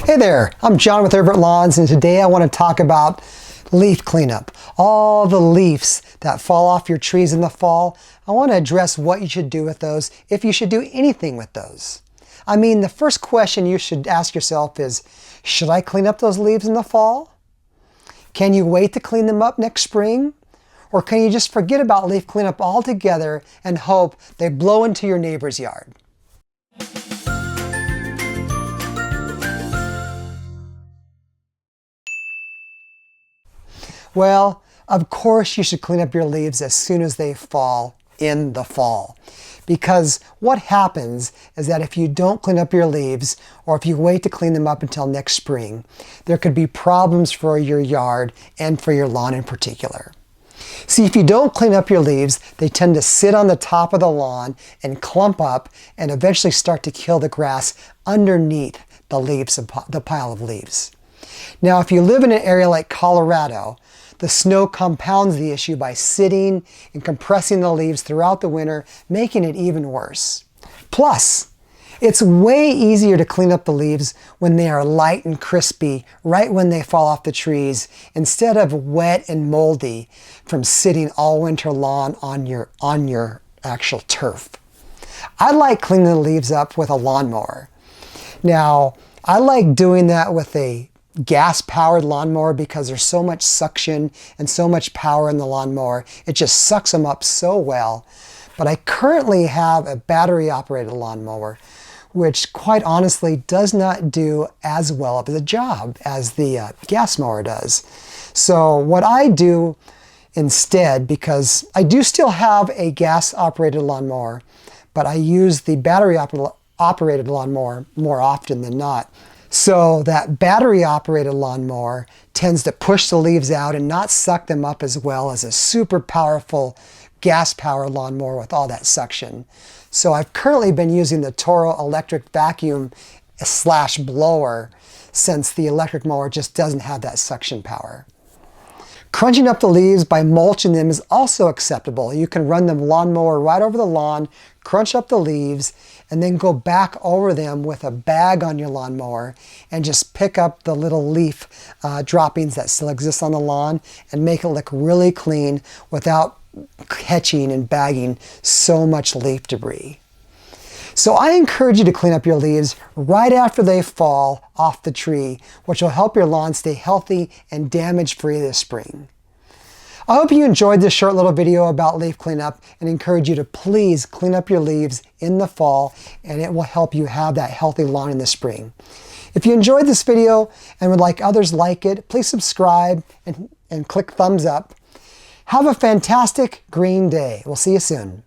Hey there, I'm John with Erbert Lawns, and today I want to talk about leaf cleanup. All the leaves that fall off your trees in the fall, I want to address what you should do with those, if you should do anything with those. I mean, the first question you should ask yourself is, should I clean up those leaves in the fall? Can you wait to clean them up next spring? Or can you just forget about leaf cleanup altogether and hope they blow into your neighbor's yard? Well, of course you should clean up your leaves as soon as they fall in the fall. Because what happens is that if you don't clean up your leaves, or if you wait to clean them up until next spring, there could be problems for your yard and for your lawn in particular. See, if you don't clean up your leaves, they tend to sit on the top of the lawn and clump up and eventually start to kill the grass underneath the pile of leaves. Now, if you live in an area like Colorado, the snow compounds the issue by sitting and compressing the leaves throughout the winter, making it even worse. Plus, it's way easier to clean up the leaves when they are light and crispy right when they fall off the trees, instead of wet and moldy from sitting all winter long on your actual turf. I like cleaning the leaves up with a lawnmower. Now, I like doing that with a gas-powered lawnmower because there's so much suction and so much power in the lawnmower. It just sucks them up so well. But I currently have a battery-operated lawnmower, which quite honestly does not do as well of the job as the gas mower does. So what I do instead, because I do still have a gas-operated lawnmower, but I use the battery-operated lawnmower more often than not. So that battery-operated lawnmower tends to push the leaves out and not suck them up as well as a super powerful gas-powered lawnmower with all that suction. So I've currently been using the Toro electric vacuum / blower, since the electric mower just doesn't have that suction power. Crunching up the leaves by mulching them is also acceptable. You can run the lawnmower right over the lawn, crunch up the leaves, and then go back over them with a bag on your lawnmower and just pick up the little leaf droppings that still exist on the lawn and make it look really clean without catching and bagging so much leaf debris. So I encourage you to clean up your leaves right after they fall off the tree, which will help your lawn stay healthy and damage-free this spring. I hope you enjoyed this short little video about leaf cleanup and encourage you to please clean up your leaves in the fall, and it will help you have that healthy lawn in the spring. If you enjoyed this video and would like others like it, please subscribe and click thumbs up. Have a fantastic green day. We'll see you soon.